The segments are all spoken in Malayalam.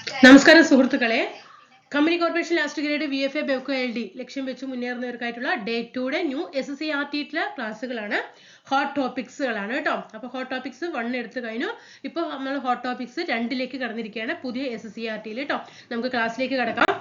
നമസ്കാരം സുഹൃത്തുക്കളെ, company corporation last grade VFA Bevco LD ലക്ഷ്യം വെച്ച് മുന്നേറുന്നവർക്കായിട്ടുള്ള ഡേ 2 ന്യൂ SSCRT ക്ലാസ്സുകളാണ്, ഹോട്ട് ടോപ്പിക്സുകളാണ് കേട്ടോ. അപ്പൊ ഹോട്ട് ടോപ്പിക്സ് 1 എടുത്തു കഴിഞ്ഞു. ഇപ്പൊ നമ്മൾ ഹോട്ട് ടോപ്പിക്സ് 2ലേക്ക് കടന്നിരിക്കുകയാണ്, പുതിയ SSCRT കേട്ടോ. നമുക്ക് ക്ലാസ്സിലേക്ക് കടക്കാം.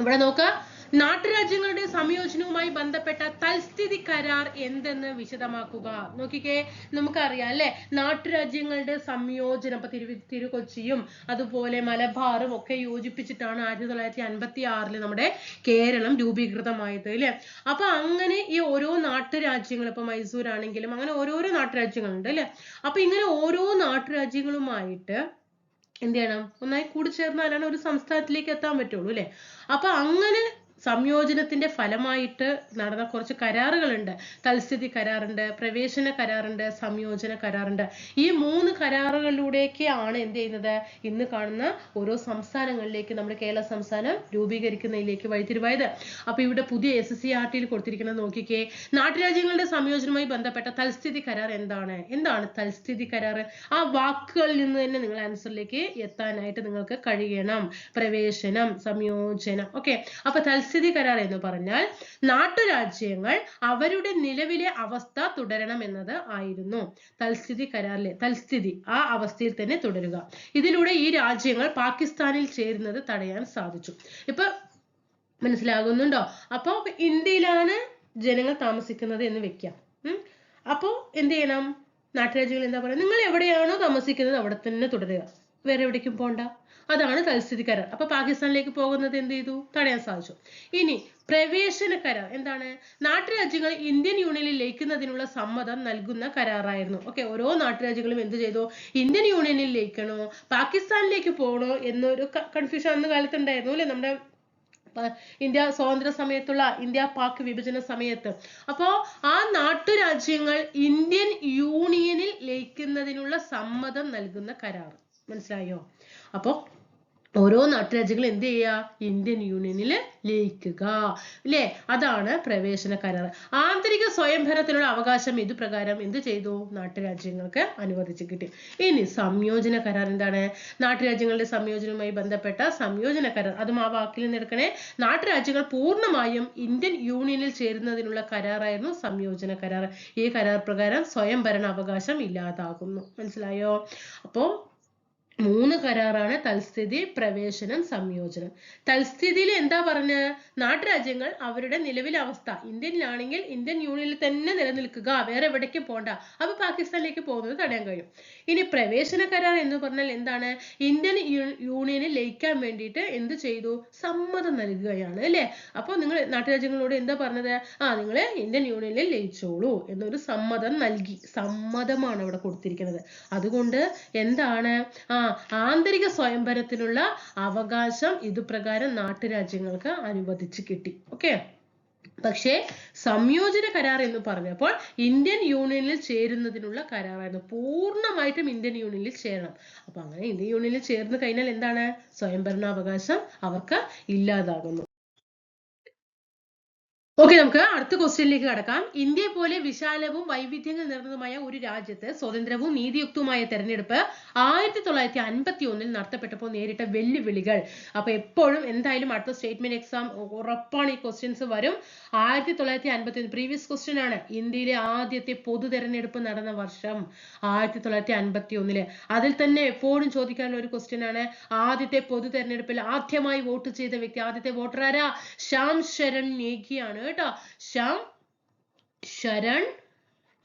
ഇവിടെ നോക്കാം, നാട്ടുരാജ്യങ്ങളുടെ സംയോജനവുമായി ബന്ധപ്പെട്ട തൽസ്ഥിതി കരാർ എന്തെന്ന് വിശദമാക്കുക. നോക്കിക്കേ, നമുക്കറിയാം അല്ലെ, നാട്ടുരാജ്യങ്ങളുടെ സംയോജനം. അപ്പൊ തിരുക്കൊച്ചിയും അതുപോലെ മലബാറും ഒക്കെ യോജിപ്പിച്ചിട്ടാണ് 1956 നമ്മുടെ കേരളം രൂപീകൃതമായത് അല്ലെ. അപ്പൊ അങ്ങനെ ഈ ഓരോ നാട്ടുരാജ്യങ്ങൾ, ഇപ്പൊ മൈസൂർ ആണെങ്കിലും അങ്ങനെ ഓരോരോ നാട്ടുരാജ്യങ്ങളുണ്ട് അല്ലെ. അപ്പൊ ഇങ്ങനെ ഓരോ നാട്ടുരാജ്യങ്ങളുമായിട്ട് എന്ത് ചെയ്യണം, ഒന്നായി കൂടിച്ചേർന്നാലാണ് ഒരു സംസ്ഥാനത്തിലേക്ക് എത്താൻ പറ്റുള്ളൂ അല്ലെ. അപ്പൊ അങ്ങനെ സംയോജനത്തിന്റെ ഫലമായിട്ട് നടന്ന കുറച്ച് കരാറുകളുണ്ട്. തൽസ്ഥിതി കരാറുണ്ട്, പ്രവേശന കരാറുണ്ട്, സംയോജന കരാറുണ്ട്. ഈ 3 കരാറുകളിലൂടെയൊക്കെയാണ് എന്ത് ചെയ്യുന്നത്, ഇന്ന് കാണുന്ന ഓരോ സംസ്ഥാനങ്ങളിലേക്ക് നമ്മുടെ കേരള സംസ്ഥാനം രൂപീകരിക്കുന്നതിലേക്ക് വഴിത്തിരിവായത്. അപ്പൊ ഇവിടെ പുതിയ SSCRT കൊടുത്തിരിക്കുന്നത് നോക്കിക്കേ, നാട്ടുരാജ്യങ്ങളുടെ സംയോജനവുമായി ബന്ധപ്പെട്ട തൽസ്ഥിതി കരാർ എന്താണ് തൽസ്ഥിതി കരാർ? ആ വാക്കുകളിൽ നിന്ന് തന്നെ നിങ്ങൾ ആൻസറിലേക്ക് എത്താനായിട്ട് നിങ്ങൾക്ക് കഴിയണം. പ്രവേശനം, സംയോജനം, ഓക്കെ. അപ്പൊ തൽസ്ഥിതി കരാർ എന്ന് പറഞ്ഞാൽ നാട്ടുരാജ്യങ്ങൾ അവരുടെ നിലവിലെ അവസ്ഥ തുടരണം എന്നത് ആയിരുന്നു തൽസ്ഥിതി കരാറിലെ തൽസ്ഥിതി, ആ അവസ്ഥയിൽ തന്നെ തുടരുക. ഇതിലൂടെ ഈ രാജ്യങ്ങൾ പാകിസ്ഥാനിൽ ചേരുന്നത് തടയാൻ സാധിച്ചു. ഇപ്പൊ മനസ്സിലാകുന്നുണ്ടോ? അപ്പൊ ഇന്ത്യയിലാണ് ജനങ്ങൾ താമസിക്കുന്നത് എന്ന് വെക്കാം. അപ്പോ എന്ത് ചെയ്യണം, നാട്ടുരാജ്യങ്ങൾ എന്താ പറയുക, നിങ്ങൾ എവിടെയാണോ താമസിക്കുന്നത് അവിടെ തന്നെ തുടരുക, വേറെ എവിടേക്കും പോണ്ട. അതാണ് തൽസ്ഥിതി കരാർ. അപ്പൊ പാകിസ്ഥാനിലേക്ക് പോകുന്നത് എന്ത് ചെയ്തു, തടയാൻ സാധിച്ചു. ഇനി പ്രവേശന കരാർ എന്താണ്? നാട്ടുരാജ്യങ്ങൾ ഇന്ത്യൻ യൂണിയനിൽ ലയിക്കുന്നതിനുള്ള സമ്മതം നൽകുന്ന കരാറായിരുന്നു. ഓക്കെ, ഓരോ നാട്ടുരാജ്യങ്ങളും എന്ത് ചെയ്തു, ഇന്ത്യൻ യൂണിയനിൽ ലയിക്കണോ പാകിസ്ഥാനിലേക്ക് പോകണോ എന്നൊരു കൺഫ്യൂഷൻ അന്ന് കാലത്ത് ഉണ്ടായിരുന്നു അല്ലെ, നമ്മുടെ ഇന്ത്യ സ്വാതന്ത്ര്യ സമയത്തുള്ള ഇന്ത്യ പാക് വിഭജന സമയത്ത്. അപ്പോ ആ നാട്ടുരാജ്യങ്ങൾ ഇന്ത്യൻ യൂണിയനിൽ ലയിക്കുന്നതിനുള്ള സമ്മതം നൽകുന്ന കരാർ. മനസ്സിലായോ? അപ്പോ ഓരോ നാട്ടുരാജ്യങ്ങളും എന്ത് ചെയ്യുക, ഇന്ത്യൻ യൂണിയനിൽ ലയിക്കുക അല്ലെ. അതാണ് പ്രവേശന കരാർ. ആന്തരിക സ്വയംഭരണത്തിനുള്ള അവകാശം ഇതുപ്രകാരം എന്ത് ചെയ്തു, നാട്ടുരാജ്യങ്ങൾക്ക് അനുവദിച്ചു കിട്ടി. ഇനി സംയോജന കരാർ എന്താണ്? നാട്ടുരാജ്യങ്ങളുടെ സംയോജനവുമായി ബന്ധപ്പെട്ട സംയോജന കരാർ, അതും ആ വാക്കിൽ നിന്ന് എടുക്കണേ. നാട്ടുരാജ്യങ്ങൾ പൂർണ്ണമായും ഇന്ത്യൻ യൂണിയനിൽ ചേരുന്നതിനുള്ള കരാറായിരുന്നു സംയോജന കരാർ. ഈ കരാർ പ്രകാരം സ്വയംഭരണ അവകാശം ഇല്ലാതാകുന്നു. മനസ്സിലായോ? അപ്പോ 3 കരാറാണ് തൽസ്ഥിതി, പ്രവേശനം, സംയോജനം. തൽസ്ഥിതിയിൽ എന്താ പറഞ്ഞ, നാട്ടുരാജ്യങ്ങൾ അവരുടെ നിലവിലെ അവസ്ഥ ഇന്ത്യയിലാണെങ്കിൽ ഇന്ത്യൻ യൂണിയനിൽ തന്നെ നിലനിൽക്കുക, വേറെ എവിടേക്കും പോണ്ട. അപ്പൊ പാകിസ്ഥാനിലേക്ക് പോകുന്നത് തടയാൻ കഴിയും. ഇനി പ്രവേശന കരാർ എന്ന് പറഞ്ഞാൽ എന്താണ്, ഇന്ത്യൻ യൂണിയനിൽ ലയിക്കാൻ വേണ്ടിയിട്ട് എന്ത് ചെയ്തു, സമ്മതം നൽകുകയാണ് അല്ലെ. അപ്പൊ നിങ്ങൾ നാട്ടുരാജ്യങ്ങളോട് എന്താ പറഞ്ഞത്, നിങ്ങൾ ഇന്ത്യൻ യൂണിയനിൽ ലയിച്ചോളൂ എന്നൊരു സമ്മതം നൽകി. സമ്മതമാണ് അവിടെ കൊടുത്തിരിക്കുന്നത്. അതുകൊണ്ട് എന്താണ്, ആന്തരിക സ്വയംഭരണത്തിനുള്ള അവകാശം ഇതുപ്രകാരം നാട്ടുരാജ്യങ്ങൾക്ക് അനുവദിച്ചു കിട്ടി. ഓക്കെ. പക്ഷേ സംയോജന കരാർ എന്ന് പറഞ്ഞപ്പോൾ ഇന്ത്യൻ യൂണിയനിൽ ചേരുന്നതിനുള്ള കരാറായിരുന്നു. പൂർണ്ണമായിട്ടും ഇന്ത്യൻ യൂണിയനിൽ ചേരണം. അപ്പൊ അങ്ങനെ ഇന്ത്യൻ യൂണിയനിൽ ചേർന്ന് കഴിഞ്ഞാൽ എന്താണ്, സ്വയംഭരണാവകാശം അവർക്ക് ഇല്ലാതാകുന്നു. ഓക്കെ, നമുക്ക് അടുത്ത ക്വസ്റ്റ്യനിലേക്ക് കടക്കാം. ഇന്ത്യയെ പോലെ വിശാലവും വൈവിധ്യങ്ങൾ നിറഞ്ഞതുമായ ഒരു രാജ്യത്ത് സ്വതന്ത്രവും നീതിയുക്തവുമായ തെരഞ്ഞെടുപ്പ് 1951 നടത്തപ്പെട്ടപ്പോൾ നേരിട്ട വെല്ലുവിളികൾ. അപ്പൊ എപ്പോഴും എന്തായാലും അടുത്ത സ്റ്റേറ്റ്മെന്റ് എക്സാം ഉറപ്പാണ് ഈ ക്വസ്റ്റ്യൻസ് വരും. 1951 പ്രീവിയസ് ക്വസ്റ്റ്യൻ ആണ്. ഇന്ത്യയിലെ ആദ്യത്തെ പൊതു തെരഞ്ഞെടുപ്പ് നടന്ന വർഷം 1951. അതിൽ തന്നെ എപ്പോഴും ചോദിക്കാനുള്ള ഒരു ക്വസ്റ്റ്യൻ ആണ്, ആദ്യത്തെ പൊതു തെരഞ്ഞെടുപ്പിൽ ആദ്യമായി വോട്ട് ചെയ്ത വ്യക്തി, ആദ്യത്തെ വോട്ടർ ആരാ? ശ്യാം ശരൺ നേഗിയാണ് കേട്ടോ. ശ്യാം ശരൺ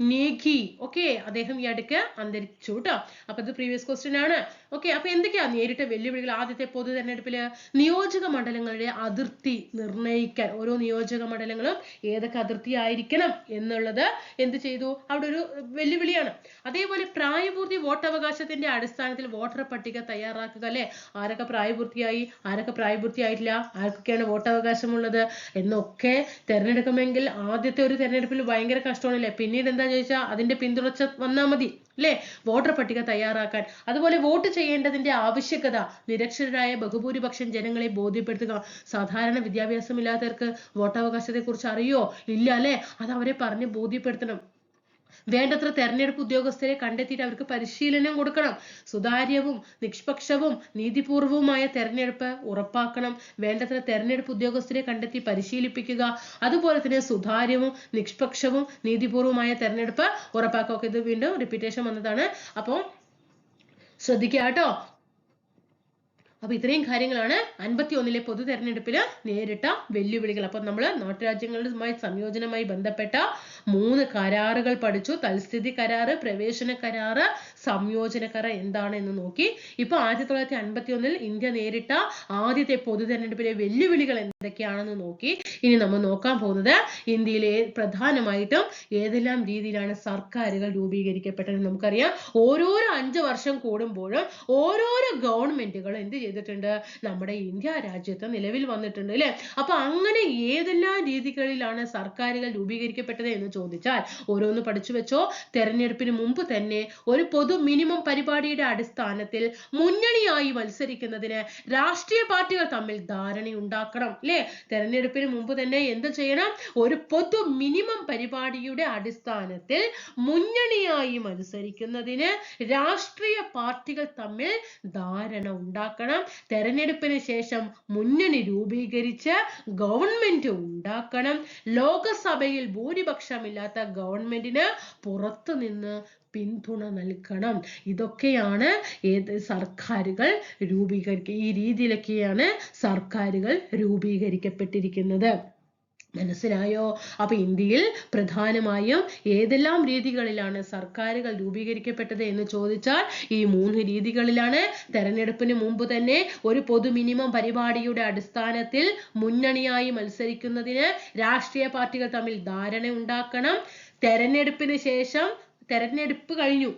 നേഗി. ഓക്കെ, അദ്ദേഹം ഈ അടുക്ക് അന്തരിച്ചു കേട്ടോ. അപ്പൊ ഇത് പ്രീവിയസ് ക്വസ്റ്റ്യൻ ആണ്. ഓക്കെ, അപ്പൊ എന്തൊക്കെയാ നേരിട്ട വെല്ലുവിളികൾ? ആദ്യത്തെ പൊതു തെരഞ്ഞെടുപ്പില് നിയോജക മണ്ഡലങ്ങളുടെ അതിർത്തി നിർണ്ണയിക്കാൻ, ഓരോ നിയോജക മണ്ഡലങ്ങളും ഏതൊക്കെ അതിർത്തി ആയിരിക്കണം എന്നുള്ളത് എന്ത് ചെയ്തു, അവിടെ ഒരു വെല്ലുവിളിയാണ്. അതേപോലെ പ്രായപൂർത്തി വോട്ടവകാശത്തിന്റെ അടിസ്ഥാനത്തിൽ വോട്ടർ പട്ടിക തയ്യാറാക്കുക അല്ലെ. ആരൊക്കെ പ്രായപൂർത്തിയായി, ആരൊക്കെ പ്രായപൂർത്തിയായിട്ടില്ല, ആർക്കൊക്കെയാണ് വോട്ടവകാശമുള്ളത് എന്നൊക്കെ തെരഞ്ഞെടുക്കുമെങ്കിൽ ആദ്യത്തെ ഒരു തെരഞ്ഞെടുപ്പിൽ ഭയങ്കര കഷ്ടമാണല്ലേ. പിന്നീട് എന്താ ചോദിച്ചാൽ അതിന്റെ പിന്തുടർച്ച വന്നാൽ മതി അല്ലെ, വോട്ടർ പട്ടിക തയ്യാറാക്കാൻ. അതുപോലെ വോട്ട് ചെയ്യേണ്ടതിന്റെ ആവശ്യകത നിരക്ഷരരായ ബഹുഭൂരിപക്ഷം ജനങ്ങളെ ബോധ്യപ്പെടുത്തുക. സാധാരണ വിദ്യാഭ്യാസമില്ലാത്തവർക്ക് വോട്ടവകാശത്തെ കുറിച്ച് അറിയോ? ഇല്ല അല്ലെ. അത് അവരെ പറഞ്ഞ് ബോധ്യപ്പെടുത്തണം. വേണ്ടത്ര തെരഞ്ഞെടുപ്പ് ഉദ്യോഗസ്ഥരെ കണ്ടെത്തിയിട്ട് അവർക്ക് പരിശീലനം കൊടുക്കണം. സുതാര്യവും നിഷ്പക്ഷവും നീതിപൂർവവുമായ തെരഞ്ഞെടുപ്പ് ഉറപ്പാക്കണം. വേണ്ടത്ര തെരഞ്ഞെടുപ്പ് ഉദ്യോഗസ്ഥരെ കണ്ടെത്തി പരിശീലിപ്പിക്കുക. അതുപോലെ തന്നെ സുതാര്യവും നിഷ്പക്ഷവും നീതിപൂർവമായ തെരഞ്ഞെടുപ്പ് ഉറപ്പാക്കുക. ഇത് വീണ്ടും റിപ്പീറ്റേഷൻ വന്നതാണ്. അപ്പോൾ ശ്രദ്ധിക്കുക കേട്ടോ. അപ്പൊ ഇത്രയും കാര്യങ്ങളാണ് 51 പൊതു തെരഞ്ഞെടുപ്പിൽ നേരിട്ട വെല്ലുവിളികൾ. അപ്പൊ നമ്മൾ നാട്ടുരാജ്യങ്ങളുമായി സംയോജനവുമായി ബന്ധപ്പെട്ട 3 കരാറുകൾ പഠിച്ചു. തൽസ്ഥിതി കരാറ്, പ്രവേശന കരാറ്, സംയോജന കരാർ എന്താണ് എന്ന് നോക്കി. ഇപ്പൊ 1951 ഇന്ത്യ നേരിട്ട ആദ്യത്തെ പൊതു തെരഞ്ഞെടുപ്പിലെ വെല്ലുവിളികൾ എന്തൊക്കെയാണെന്ന് നോക്കി. ഇനി നമ്മൾ നോക്കാൻ പോകുന്നത് ഇന്ത്യയിലെ പ്രധാനമായിട്ടും ഏതെല്ലാം രീതിയിലാണ് സർക്കാരുകൾ രൂപീകരിക്കപ്പെട്ടത്. നമുക്കറിയാം ഓരോരോ 5 വർഷം കൂടുമ്പോഴും ഓരോരോ ഗവൺമെന്റുകൾ എന്ത് ചെയ്തിട്ടുണ്ട്, നമ്മുടെ ഇന്ത്യ രാജ്യത്ത് നിലവിൽ വന്നിട്ടുണ്ട് അല്ലെ. അപ്പൊ അങ്ങനെ ഏതെല്ലാം രീതികളിലാണ് സർക്കാരുകൾ രൂപീകരിക്കപ്പെട്ടത് എന്ന് ചോദിച്ചാൽ ഓരോന്ന് പഠിച്ചു വെച്ചോ. തെരഞ്ഞെടുപ്പിന് മുമ്പ് തന്നെ ഒരു പൊതു മിനിമം പരിപാടിയുടെ അടിസ്ഥാനത്തിൽ മുന്നണിയായി മത്സരിക്കുന്നതിന് രാഷ്ട്രീയ പാർട്ടികൾ തമ്മിൽ ധാരണയുണ്ടാക്കണം അല്ലെ. തെരഞ്ഞെടുപ്പിന് മുമ്പ് തന്നെ എന്ത് ചെയ്യണം, ഒരു പൊതു മിനിമം പരിപാടിയുടെ അടിസ്ഥാനത്തിൽ മുന്നണിയായി മത്സരിക്കുന്നതിന് രാഷ്ട്രീയ പാർട്ടികൾ തമ്മിൽ ധാരണ ഉണ്ടാക്കണം. തെരഞ്ഞെടുപ്പിന് ശേഷം മുന്നണി രൂപീകരിച്ച് ഗവൺമെന്റ് ഉണ്ടാക്കണം. ലോകസഭയിൽ ഭൂരിപക്ഷമില്ലാത്ത ഗവൺമെന്റിന് പുറത്തു നിന്ന് പിന്തുണ നൽകണം. ഇതൊക്കെയാണ് സർക്കാരുകൾ ഈ രീതിയിലൊക്കെയാണ് സർക്കാരുകൾ രൂപീകരിക്കപ്പെട്ടിരിക്കുന്നത്. മനസ്സിലായോ? അപ്പൊ ഇന്ത്യയിൽ പ്രധാനമായും ഏതെല്ലാം രീതികളിലാണ് സർക്കാരുകൾ രൂപീകരിക്കപ്പെട്ടത് എന്ന് ചോദിച്ചാൽ ഈ 3 രീതികളിലാണ്. തെരഞ്ഞെടുപ്പിന് മുമ്പ് തന്നെ ഒരു പൊതു മിനിമം പരിപാടിയുടെ അടിസ്ഥാനത്തിൽ മുന്നണിയായി മത്സരിക്കുന്നതിന് രാഷ്ട്രീയ പാർട്ടികൾ തമ്മിൽ ധാരണ ഉണ്ടാക്കണം. തെരഞ്ഞെടുപ്പ് കഴിഞ്ഞു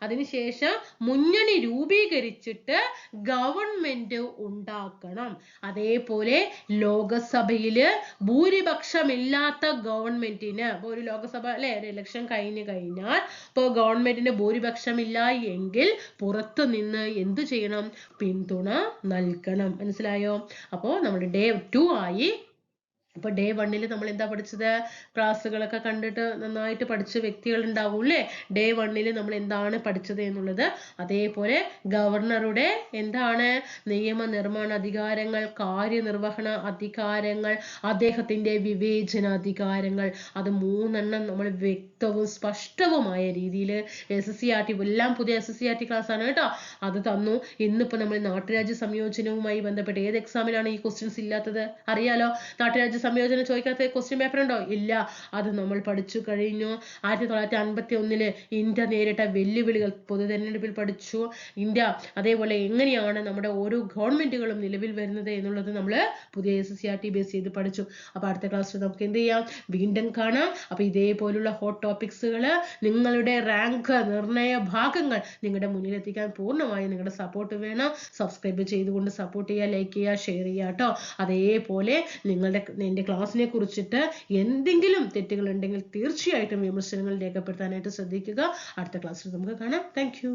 അതിനുശേഷം മുന്നണി രൂപീകരിച്ചിട്ട് ഗവൺമെന്റ് ഉണ്ടാക്കണം. അതേപോലെ ലോകസഭയില് ഭൂരിപക്ഷമില്ലാത്ത ഗവൺമെന്റിന് ഒരു ലോകസഭ അല്ലെ ഇലക്ഷൻ കഴിഞ്ഞാൽ ഇപ്പൊ ഗവൺമെന്റിന് ഭൂരിപക്ഷമില്ല എങ്കിൽ പുറത്തു നിന്ന് എന്തു ചെയ്യണം, പിന്തുണ നൽകണം. മനസ്സിലായോ? അപ്പോ നമ്മുടെ ഡേ 2 ആയി. അപ്പൊ ഡേ 1 നമ്മൾ എന്താ പഠിച്ചത്? ക്ലാസ്സുകളൊക്കെ കണ്ടിട്ട് നന്നായിട്ട് പഠിച്ച വ്യക്തികൾ ഉണ്ടാവും അല്ലെ. ഡേ 1 നമ്മൾ എന്താണ് പഠിച്ചത് എന്നുള്ളത്. അതേപോലെ ഗവർണറുടെ എന്താണ് നിയമനിർമ്മാണ അധികാരങ്ങൾ, കാര്യനിർവഹണ അധികാരങ്ങൾ, അദ്ദേഹത്തിന്റെ വിവേചന അധികാരങ്ങൾ, അത് 3 നമ്മൾ വ്യക്തവും സ്പഷ്ടവുമായ രീതിയിൽ SSCERT എല്ലാം പുതിയ SSCERT ക്ലാസ് ആണ് കേട്ടോ, അത് തന്നു. ഇന്നിപ്പോ നമ്മൾ നാട്ടുരാജ്യ സംയോജനവുമായി ബന്ധപ്പെട്ട് ഏത് എക്സാമിനാണ് ഈ ക്വസ്റ്റ്യൻസ് ഇല്ലാത്തത്? അറിയാലോ. നാട്ടുരാജ്യ സംയോജനം ചോദിക്കാത്ത ക്വസ്റ്റ്യൻ പേപ്പർ ഉണ്ടോ? ഇല്ല. അത് നമ്മൾ പഠിച്ചു കഴിഞ്ഞു. 1951 ഇന്ത്യ നേരിട്ട വെല്ലുവിളികൾ പൊതു തെരഞ്ഞെടുപ്പിൽ പഠിച്ചു. ഇന്ത്യ അതേപോലെ എങ്ങനെയാണ് നമ്മുടെ ഓരോ ഗവൺമെന്റുകളും നിലവിൽ വരുന്നത് എന്നുള്ളത് നമ്മൾ പുതിയ SSCERT ബേസ് ചെയ്ത് പഠിച്ചു. അപ്പൊ അടുത്ത ക്ലാസ്സിൽ നമുക്ക് എന്ത് ചെയ്യാം, വീണ്ടും കാണാം. അപ്പൊ ഇതേപോലുള്ള ഹോട്ട് ടോപ്പിക്സുകൾ നിങ്ങളുടെ റാങ്ക് നിർണയ ഭാഗങ്ങൾ നിങ്ങളുടെ മുന്നിലെത്തിക്കാൻ പൂർണ്ണമായും നിങ്ങളുടെ സപ്പോർട്ട് വേണം. സബ്സ്ക്രൈബ് ചെയ്തുകൊണ്ട് സപ്പോർട്ട് ചെയ്യുക, ലൈക്ക് ചെയ്യുക, ഷെയർ ചെയ്യുക കേട്ടോ. അതേപോലെ എൻ്റെ ക്ലാസ്സിനെ കുറിച്ചിട്ട് എന്തെങ്കിലും തെറ്റുകൾ ഉണ്ടെങ്കിൽ തീർച്ചയായിട്ടും വിമർശനങ്ങൾ രേഖപ്പെടുത്താനായിട്ട് ശ്രദ്ധിക്കുക. അടുത്ത ക്ലാസ്സിൽ നമുക്ക് കാണാം. Thank you.